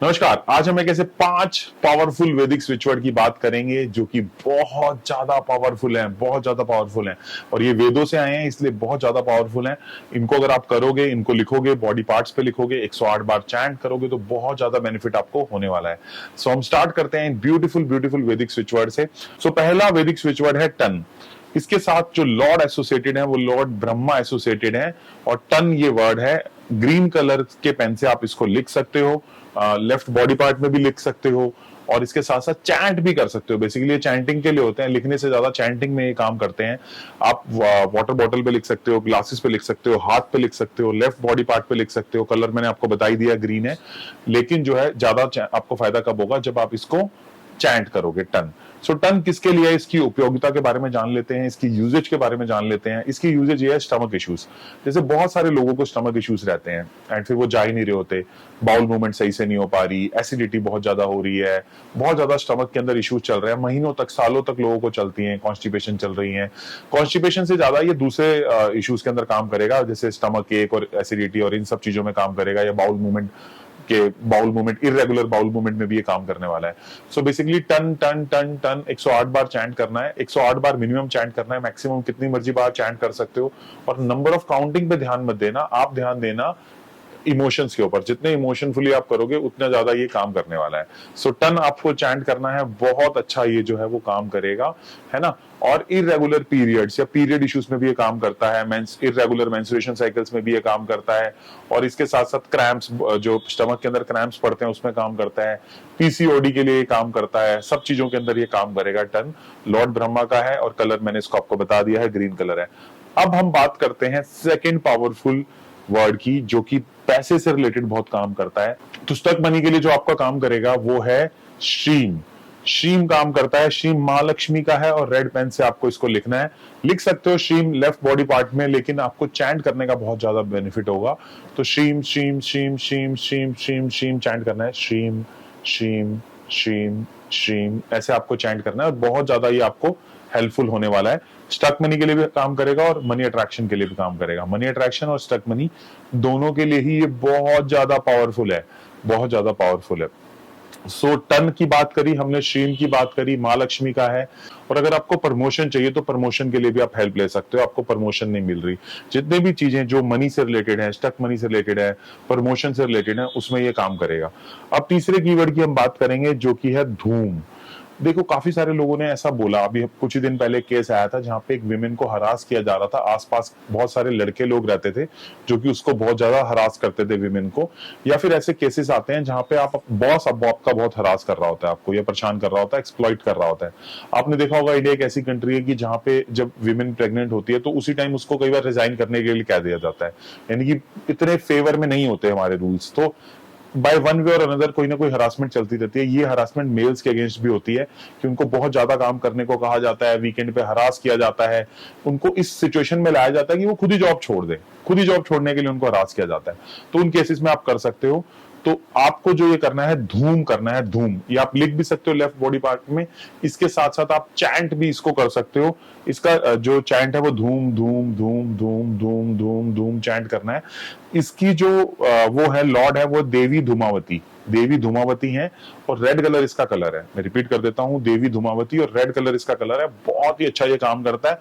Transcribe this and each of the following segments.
नमस्कार। आज हम एक ऐसे 5 पावरफुल वैदिक स्विच वर्ड की बात करेंगे जो कि बहुत ज्यादा पावरफुल हैं, बहुत ज्यादा पावरफुल हैं और ये वेदों से आए हैं इसलिए बहुत ज्यादा पावरफुल हैं। इनको अगर आप करोगे, इनको लिखोगे, बॉडी पार्ट्स पे लिखोगे, 108 बार चैंट करोगे तो बहुत ज्यादा बेनिफिट आपको होने वाला है। सो हम स्टार्ट करते हैं ब्यूटीफुल ब्यूटीफुल वैदिक स्विच वर्ड से। सो पहला वैदिक स्विच वर्ड है टन। इसके साथ जो लॉर्ड एसोसिएटेड है वो लॉर्ड ब्रह्मा एसोसिएटेड है और टन ये वर्ड है। ग्रीन कलर के पेन से आप इसको लिख सकते हो, लेफ्ट बॉडी पार्ट में भी लिख सकते हो और इसके साथ साथ चैंट भी कर सकते हो। बेसिकली ये चैंटिंग के लिए होते हैं, लिखने से ज्यादा चैंटिंग में ये काम करते हैं। आप वाटर बॉटल पे लिख सकते हो, ग्लासेस पे लिख सकते हो, हाथ पे लिख सकते हो, लेफ्ट बॉडी पार्ट पे लिख सकते हो। कलर मैंने आपको बता ही दिया, ग्रीन है। लेकिन जो है ज्यादा आपको फायदा कब होगा, जब आप इसको चैंट करोगे, टन। सो टन किसके लिए है, इसकी उपयोगिता के बारे में जान लेते हैं, इसकी यूजेज के बारे में जान लेते हैं। इसकी यूजेज ये है स्टमक इश्यूज। जैसे बहुत सारे लोगों को स्टमक इश्यूज रहते हैं एंड फिर वो जा ही नहीं रहे होते, बाउल मूवमेंट सही से नहीं हो पा रही, एसिडिटी बहुत ज्यादा हो रही है, बहुत ज्यादा स्टमक के अंदर इश्यूज चल रहे हैं, महीनों तक सालों तक लोगों को चलती हैं, कॉन्स्टिपेशन चल रही है। कॉन्स्टिपेशन से ज्यादा ये दूसरे इश्यूज के अंदर काम करेगा, जैसे स्टमक एक और एसिडिटी और इन सब चीजों में काम करेगा, या बाउल मूवमेंट के bowel movement, irregular bowel movement में भी ये काम करने वाला है। सो बेसिकली टन टन टन टन 108 बार चैंट करना है। 108 बार मिनिमम चैंट करना है, मैक्सिमम कितनी मर्जी बार चैंट कर सकते हो। और नंबर ऑफ काउंटिंग पे ध्यान मत देना, आप ध्यान देना इमोशंस के ऊपर। जितने इमोशनफुली आप करोगे उतना ज्यादा ये काम करने वाला है। सो टन आपको चैंट करना है, बहुत अच्छा ये जो है वो काम करेगा, है ना। और इरेगुलर पीरियड्स या पीरियड इश्यूज में भी ये काम करता है, इरेगुलर मेंस्ट्रुएशन साइकिल्स में भी ये काम करता है और इसके साथ साथ क्रैम्प्स, जो स्टमक के अंदर क्रैम्प्स पड़ते हैं उसमें काम करता है, पीसीओडी के लिए ये काम करता है, सब चीजों के अंदर ये काम करेगा टन। लॉर्ड ब्रह्मा का है और कलर मैंने इसको आपको बता दिया है, ग्रीन कलर है। अब हम बात करते हैं सेकेंड पावरफुल वर्ड की, जो कि पैसे से रिलेटेड बहुत काम करता है। तो स्टक मनी के लिए जो आपका काम करेगा वो है श्रीम। श्रीम काम करता है, श्रीम मां लक्ष्मी का है और रेड पेन से आपको इसको लिखना है। लिख सकते हो श्रीम लेफ्ट बॉडी पार्ट में, लेकिन आपको चैंट करने का बहुत ज्यादा बेनिफिट होगा। तो श्रीम श्रीम श्रीम श्रीम श्रीम श्रीम श्रीम चैंट करना है, श्रीम श्रीम श्रीम श्रीम, ऐसे आपको चैंट करना है और बहुत ज्यादा ये आपको हेल्पफुल होने वाला है। स्टक मनी के लिए भी काम करेगा और मनी अट्रैक्शन के लिए भी काम करेगा। मनी अट्रैक्शन और स्टक मनी दोनों के लिए ही ये बहुत ज्यादा पावरफुल है, बहुत ज्यादा पावरफुल है। सो टन की बात करी हमने, श्रीम की बात करी, मां लक्ष्मी का है। और अगर आपको प्रमोशन चाहिए तो प्रमोशन के लिए भी आप हेल्प ले सकते हो, आपको प्रमोशन नहीं मिल रही, जितने भी चीजें जो मनी से रिलेटेड है, स्टक मनी से रिलेटेड है, प्रमोशन से रिलेटेड है, उसमें ये काम करेगा। अब तीसरे कीवर्ड की हम बात करेंगे जो कि है धूम। देखो काफी सारे लोगों ने ऐसा बोला, अभी कुछ ही दिन पहले केस आया था जहां पे एक विमेन को हरास किया जा रहा था। आसपास बहुत सारे लड़के लोग रहते थे जो कि उसको बहुत ज्यादा हरास करते थे विमेन को। या फिर ऐसे केसेस आते हैं जहां पे आप बॉस अब आपका बहुत हरास कर रहा होता है, आपको या परेशान कर रहा होता है, एक्सप्लॉइट कर रहा होता है। आपने देखा होगा इंडिया एक ऐसी कंट्री है कि जहां पे जब विमेन प्रेग्नेंट होती है तो उसी टाइम उसको कई बार रिजाइन करने के लिए कह दिया जाता है, यानी कि इतने फेवर में नहीं होते हमारे रूल्स। तो बाय वन वे और अनदर कोई ना कोई हरासमेंट चलती रहती है। ये हरासमेंट मेल्स के अगेंस्ट भी होती है कि उनको बहुत ज्यादा काम करने को कहा जाता है, वीकेंड पे हरास किया जाता है, उनको इस सिचुएशन में लाया जाता है कि वो खुद ही जॉब छोड़ दे, खुद ही जॉब छोड़ने के लिए उनको हरास किया जाता है। तो उन केसेस में आप कर सकते हो। तो आपको जो ये करना है, धूम करना है, धूम। ये आप लिख भी सकते हो लेफ्ट बॉडी पार्ट में, इसके साथ साथ आप चैंट भी इसको कर सकते हो। इसका जो चैंट है वो धूम धूम धूम धूम धूम धूम धूम चैंट करना है। इसकी जो वो है लॉर्ड है वो देवी धूमावती, देवी धूमावती है और रेड कलर इसका कलर है। मैं रिपीट कर देता हूं, देवी धूमावती और रेड कलर इसका कलर है। बहुत ही अच्छा ये काम करता है।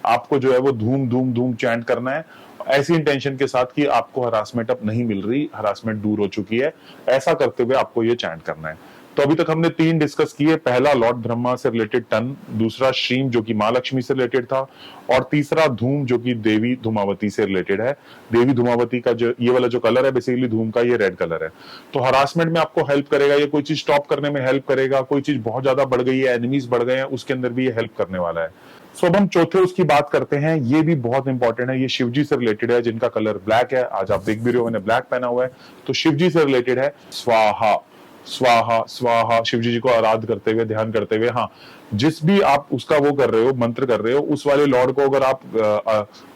आपको जो है वो धूम धूम धूम चैंट करना है, ऐसी इंटेंशन के साथ कि आपको हरासमेंट अब नहीं मिल रही, हरासमेंट दूर हो चुकी है, ऐसा करते हुए आपको ये चैंट करना है। तो अभी तक हमने 3 डिस्कस किए। पहला लॉर्ड ब्रह्मा से रिलेटेड टन, दूसरा श्रीम जो कि मां लक्ष्मी से रिलेटेड था, और तीसरा धूम जो कि देवी धूमावती से रिलेटेड है। देवी धूमावती का जो ये वाला जो कलर है बेसिकली धूम का, ये रेड कलर है। तो हरासमेंट में आपको हेल्प करेगा, ये कोई चीज स्टॉप करने में हेल्प करेगा, कोई चीज बहुत ज्यादा बढ़ गई है, एनिमीज बढ़ गए हैं, उसके अंदर भी ये हेल्प करने वाला है। सो अब हम चौथे उसकी बात करते हैं। ये भी बहुत इंपॉर्टेंट है, ये शिवजी से रिलेटेड है जिनका कलर ब्लैक है। आज आप देख भी रहे हो मैंने ब्लैक पहना हुआ है, तो शिवजी से रिलेटेड है। स्वाहा स्वाहा स्वाहा, शिवजी जी को आराध करते हुए, ध्यान करते हुए। हाँ, जिस भी आप उसका वो कर रहे हो, मंत्र कर रहे हो, उस वाले लॉर्ड को अगर आप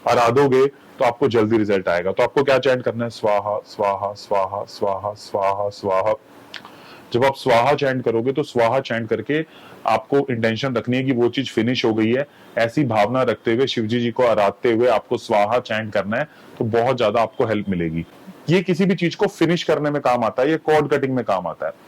आराधोगे तो आपको जल्दी रिजल्ट आएगा। तो आपको क्या चैंट करना है, स्वाहा स्वाहा स्वाहा स्वाहा स्वाहा स्वाहा। जब आप स्वाहा चैंट करोगे तो स्वाहा चैंट करके आपको इंटेंशन रखनी है कि वो चीज फिनिश हो गई है, ऐसी भावना रखते हुए शिवजी जी को आराधते हुए आपको स्वाहा चैंट करना है, तो बहुत ज्यादा आपको हेल्प मिलेगी। ये किसी भी चीज को फिनिश करने में काम आता है, ये कॉर्ड कटिंग में काम आता है।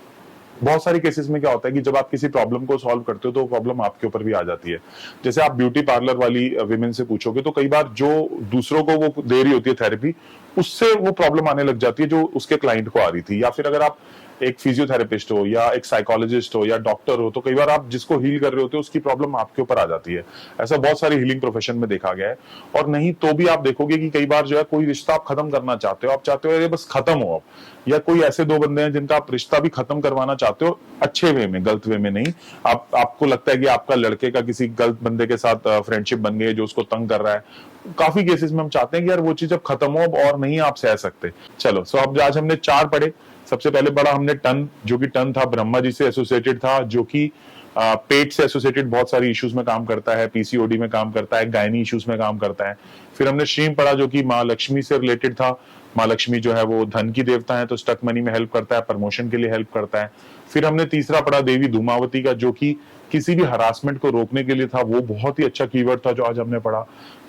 बहुत सारे केसेस में क्या होता है कि जब आप किसी प्रॉब्लम को सॉल्व करते हो तो वो प्रॉब्लम आपके ऊपर भी आ जाती है। जैसे आप ब्यूटी पार्लर वाली विमेन से पूछोगे तो कई बार जो दूसरों को वो दे रही होती है थेरेपी, उससे वो प्रॉब्लम आने लग जाती है जो उसके क्लाइंट को आ रही थी। या फिर अगर आप एक फिजियोथेरेपिस्ट हो या एक साइकोलॉजिस्ट हो या डॉक्टर हो, तो कई बार आप जिसको हील कर रहे होते हो उसकी प्रॉब्लम आपके ऊपर आ जाती है। ऐसा बहुत सारी हीलिंग प्रोफेशन में देखा गया है। और नहीं तो भी आप देखोगे कि कई बार जो है कोई रिश्ता आप खत्म करना चाहते हो, आप चाहते हो ये बस खत्म हो अब, या कोई ऐसे दो बंदे हैं जिनका आप रिश्ता भी खत्म करवाना चाहते हो, अच्छे वे में, गलत वे में नहीं। आपको लगता है कि आपका लड़के का किसी गलत बंदे के साथ फ्रेंडशिप बन गई है जो उसको तंग कर रहा है। काफी केसेस में हम चाहते हैं कि यार वो चीज अब खत्म हो अब और नहीं आप सह सकते। चलो, सो अब आज हमने 4 पढ़े। सबसे पहले पढ़ा हमने टन, जो कि टन था ब्रह्मा जी से एसोसिएटेड था, जो कि पेट से एसोसिएटेड बहुत सारी इश्यूज में काम करता है, पीसीओडी में काम करता है, गायनी इश्यूज में काम करता है। फिर हमने श्रीम पढ़ा जो कि माँ लक्ष्मी से रिलेटेड था। माँ लक्ष्मी जो है वो धन की देवता है, तो स्टक मनी में हेल्प करता है, प्रमोशन के लिए हेल्प करता है। फिर हमने तीसरा पढ़ा देवी धूमावती का, जो कि किसी भी हरासमेंट को रोकने के लिए था। वो बहुत ही अच्छा कीवर्ड था जो आज हमने पढ़ा।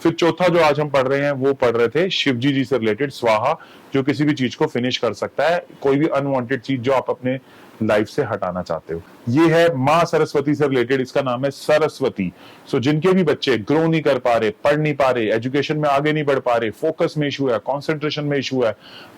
फिर चौथा जो आज हम पढ़ रहे हैं वो पढ़ रहे थे शिवजी जी से रिलेटेड स्वाहा, जो किसी भी चीज को फिनिश कर सकता है, कोई भी अनवांटेड चीज जो आप अपने लाइफ से हटाना चाहते हो। ये है माँ सरस्वती से रिलेटेड, इसका नाम है सरस्वती। सो जिनके भी बच्चे ग्रो नहीं कर पा रहे, पढ़ नहीं पा रहे, एजुकेशन में आगे नहीं बढ़ पा रहे, फोकस में इशू है, कंसंट्रेशन में इशू है,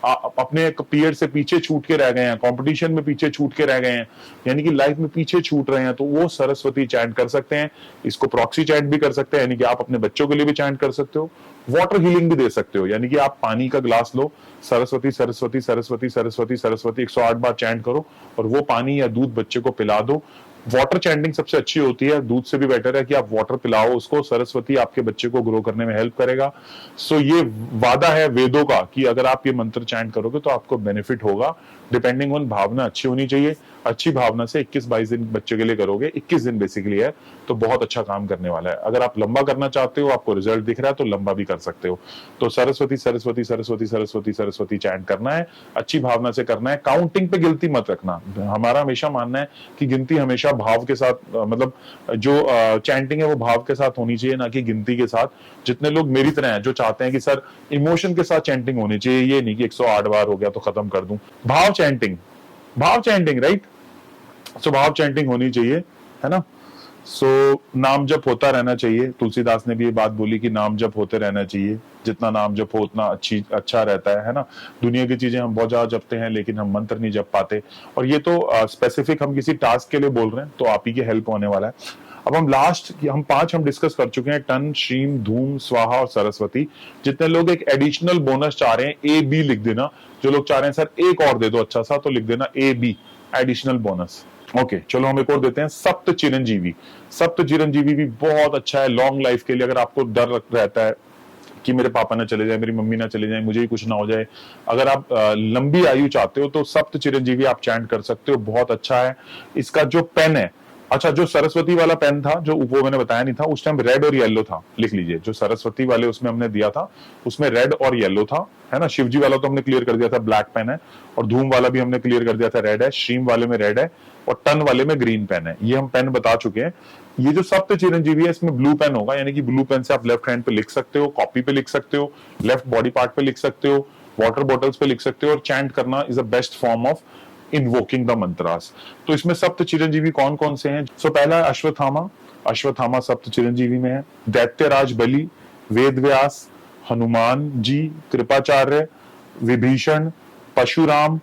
अपने पीरियड से पीछे छूट के रह गए हैं, कंपटीशन में पीछे छूट के रह गए हैं, यानी कि लाइफ में पीछे छूट रहे हैं, तो वो सरस्वती चैंट कर सकते हैं। इसको प्रॉक्सी चैंट भी कर सकते हैं, यानी कि आप अपने बच्चों के लिए भी चैंट कर सकते हो। वाटर हीलिंग भी दे सकते हो, यानी कि आप पानी का ग्लास लो, सरस्वती सरस्वती सरस्वती सरस्वती सरस्वती 108 बार चैंट करो और वो पानी या दूध बच्चे को पिला दो। वाटर चैंटिंग सबसे अच्छी होती है, दूध से भी बेटर है कि आप वाटर पिलाओ उसको। सरस्वती आपके बच्चे को ग्रो करने में हेल्प करेगा। सो ये वादा है वेदों का कि अगर आप ये मंत्र चैंट करोगे तो आपको बेनिफिट होगा। डिपेंडिंग ऑन भावना अच्छी होनी चाहिए। अच्छी भावना से 21-22 दिन बच्चे के लिए करोगे, 21 दिन बेसिकली है, तो बहुत अच्छा काम करने वाला है। अगर आप लंबा करना चाहते हो, आपको रिजल्ट दिख रहा है, तो लंबा भी कर सकते हो। तो सरस्वती सरस्वती सरस्वती सरस्वती सरस्वती चैंट करना है, अच्छी भावना से करना है। काउंटिंग पे गिनती मत रखना। हमारा हमेशा मानना है कि गिनती हमेशा भाव के साथ, मतलब जो चैंटिंग है वो भाव के साथ होनी चाहिए, ना कि गिनती के साथ। जितने लोग मेरी तरह हैं जो चाहते हैं कि सर इमोशन के साथ चैंटिंग होनी चाहिए, ये नहीं कि 108 बार हो गया तो खत्म कर दूं। भाव चैंटिंग राइट। सो भाव चैंटिंग होनी चाहिए, है ना। सो नाम जप होता रहना चाहिए। तुलसीदास ने भी ये बात बोली कि नाम जप होते रहना चाहिए, जितना नाम जप हो उतना अच्छा रहता है ना। दुनिया की चीजें हम बहुत ज्यादा जपते हैं लेकिन हम मंत्र नहीं जप पाते, और ये तो स्पेसिफिक हम किसी टास्क के लिए बोल रहे हैं, तो आप ही की हेल्प होने वाला है। अब हम लास्ट हम 5 हम डिस्कस कर चुके हैं, टन, श्रीम, धूम, स्वाहा और सरस्वती। जितने लोग एक एडिशनल बोनस चाह रहे हैं, ए बी लिख देना। जो लोग चाह रहे हैं सर एक और दे दो अच्छा सा, तो लिख देना A B, additional bonus. Okay, चलो हम एक और देते हैं, सप्त चिरंजीवी। सप्त चिरंजीवी भी बहुत अच्छा है लॉन्ग लाइफ के लिए। अगर आपको डर रहता है कि मेरे पापा ना चले जाए, मेरी मम्मी ना चले जाए, मुझे ही कुछ ना हो जाए, अगर आप लंबी आयु चाहते हो तो सप्त चिरंजीवी आप चैंट कर सकते हो, बहुत अच्छा है। इसका जो पेन है, अच्छा जो सरस्वती वाला पेन था जो वो मैंने बताया नहीं था, उस टाइम रेड और येलो था, लिख लीजिए। जो सरस्वती वाले उसमें हमने दिया था उसमें रेड और येलो था, है ना। शिवजी वाला तो हमने क्लियर कर दिया था ब्लैक पेन है, और धूम वाला भी हमने क्लियर कर दिया था रेड है, श्रीम वाले में रेड है, और टन वाले में ग्रीन पेन है। ये हम पेन बता चुके हैं। ये जो सप्त चिरंजीवी है इसमें ब्लू पेन होगा, यानी कि ब्लू पेन से आप लेफ्ट हैंड पे लिख सकते हो, कॉपी पे लिख सकते हो, लेफ्ट बॉडी पार्ट पे लिख सकते हो, वाटर बॉटल्स पे लिख सकते हो, और चैंट करना is the best form of invoking the mantras. तो इसमें सप्त चिरंजीवी कौन कौन से हैं? सो पहला है अश्वत्थामा। अश्वत्थामा सप्त चिरंजीवी में है। दैत्यराज बलि, वेद व्यास, हनुमान जी, कृपाचार्य, विभीषण, परशुराम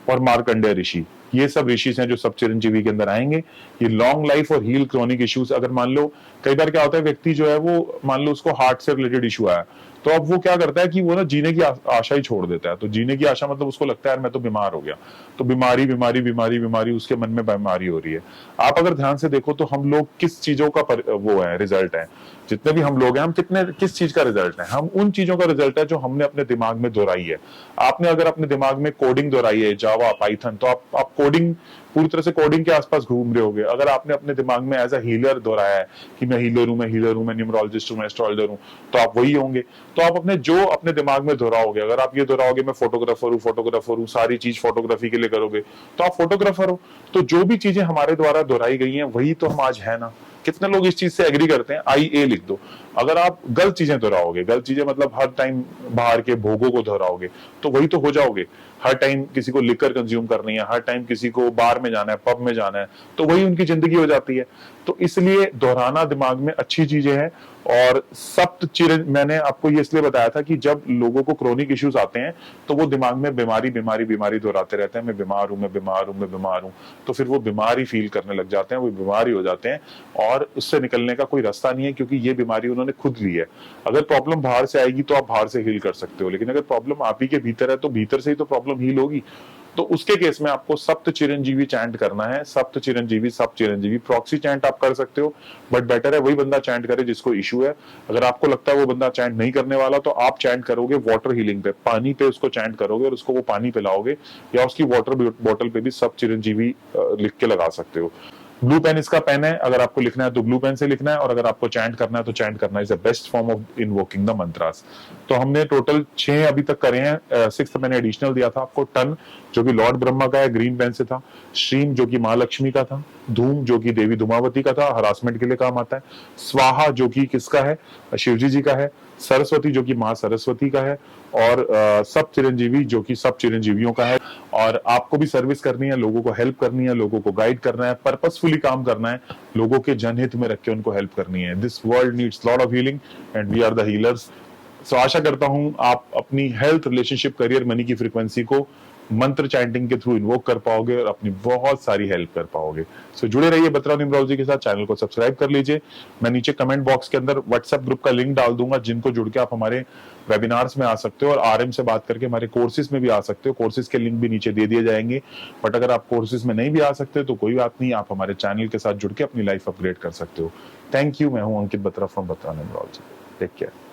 और मार्कंडेय ऋषि, ये सब ऋषि हैं जो सब चिरंजीवी के अंदर आएंगे। ये लॉन्ग लाइफ और हील क्रोनिक इश्यूज, अगर मान लो कई बार क्या होता है, व्यक्ति जो है वो मान लो उसको हार्ट से रिलेटेड इशू आया, तो अब वो क्या करता है कि वो ना जीने की आशा ही छोड़ देता है। तो जीने की आशा मतलब उसको लगता है यार मैं तो बीमार हो गया, तो बीमारी बीमारी बीमारी बीमारी, उसके मन में बीमारी हो रही है। आप अगर ध्यान से देखो तो हम लोग किस चीजों का वो है, रिजल्ट है। जितने भी हम लोग हैं, हम कितने किस चीज का रिजल्ट है? हम उन चीजों का रिजल्ट है जो हमने अपने दिमाग में दोहराई है। आपने अगर अपने दिमाग में कोडिंग दोहराई है, जावा, पाइथन, तो आप कोडिंग पूरी तरह से कोडिंग के आसपास घूम रहे होगे। अगर आपने अपने दिमाग में एज अ हीलर दोहराया है कि मैं हीलर हूं, मैं हीलर हूं, मैं न्यूमरोलॉजिस्ट हूं, मैं एस्ट्रोलॉजर हूं, तो आप वही होंगे। तो आप अपने जो अपने दिमाग में दोहराओगे, अगर आप ये दोहराओगे मैं फोटोग्राफर हूं, सारी चीज फोटोग्राफी के लिए करोगे, तो आप फोटोग्राफर हो। तो जो भी चीजें हमारे द्वारा दोहराई गई हैं वही तो हम आज है ना। कितने लोग इस चीज से एग्री करते हैं? IA लिख दो। अगर आप गलत चीजें दोहराओगे, गलत चीजें मतलब हर टाइम बाहर के भोगों को दोहराओगे, तो वही तो हो जाओगे। हर टाइम किसी को लिकर कंज्यूम करनी है, हर टाइम किसी को बार में जाना है, पब में जाना है, तो वही उनकी जिंदगी हो जाती है। तो इसलिए दोहराना दिमाग में अच्छी चीजें हैं। और सप्त चिरंजीवी, मैंने आपको ये इसलिए बताया था कि जब लोगों को क्रोनिक इश्यूज आते हैं तो वो दिमाग में बीमारी बीमारी बीमारी दोहराते रहते हैं, मैं बीमार हूं, मैं बीमार हूं, मैं बीमार हूं। तो फिर वो बीमारी फील करने लग जाते हैं, वो बीमारी हो जाते हैं, और उससे निकलने का कोई रास्ता नहीं है, क्योंकि ये बीमारी उन्होंने खुद ली है। अगर प्रॉब्लम बाहर से आएगी तो आप बाहर से हील कर सकते हो, लेकिन अगर प्रॉब्लम आप ही के भीतर है तो भीतर से ही तो प्रॉब्लम हील होगी। तो उसके केस में आपको सप्त चिरंजीवी चैंट करना है, सप्त चिरंजीवी, सप्त चिरंजीवी। प्रॉक्सी चैंट आप कर सकते हो, बट बेटर है वही बंदा चैंट करे जिसको इशू है। अगर आपको लगता है वो बंदा चैंट नहीं करने वाला, तो आप चैंट करोगे वाटर हीलिंग पे, पानी पे उसको चैंट करोगे और उसको वो पानी पिलाओगे, या उसकी वाटर बोतल पे भी सप्त चिरंजीवी लिख के लगा सकते हो। ब्लू पेन इसका पेन है, अगर आपको लिखना है तो ब्लू पेन से लिखना है, और अगर आपको चैंट करना है तो चैंट करना is the best form of invoking the mantras. तो हमने टोटल 6 अभी तक करे हैं। 6th मैंने एडिशनल दिया था आपको, टन जो कि लॉर्ड ब्रह्मा का है, ग्रीन पेन से था। श्रीम जो कि माँ लक्ष्मी का था। धूम जो कि देवी धूमावती का था, हरासमेंट के लिए काम आता है। स्वाहा जो कि किसका है, शिवजी जी का है। सरस्वती जो कि माँ सरस्वती का है। और सब चिरंजीवी जो कि सब चिरंजीवियों का है। और आपको भी सर्विस करनी है, लोगों को हेल्प करनी है, लोगों को गाइड करना है, पर्पसफुली काम करना है, लोगों के जनहित में रख के उनको हेल्प करनी है। This world needs lot of healing and we are the healers. So आशा करता हूं आप अपनी हेल्थ, रिलेशनशिप, करियर, मनी की फ्रीक्वेंसी को मंत्र चैंटिंग के थ्रू इन्वोक कर पाओगे और अपनी बहुत सारी हेल्प कर पाओगे। सो जुड़े रहिए बत्रा न्यूमरोलॉजी के साथ, चैनल को सब्सक्राइब कर लीजिए। मैं नीचे कमेंट बॉक्स के अंदर व्हाट्सएप ग्रुप का लिंक डाल दूंगा, जिनको जुड़ के आप हमारे वेबिनार्स में आ सकते हो और आरएम से बात करके हमारे कोर्सेज में भी आ सकते हो। कोर्सेज के लिंक भी नीचे दे दिए जाएंगे। बट अगर आप कोर्सेज में नहीं भी आ सकते तो कोई बात नहीं, आप हमारे चैनल के साथ जुड़ के अपनी लाइफ अपग्रेड कर सकते हो। Thank you. मैं हूं Ankit Batra from Batra numerology. Take care.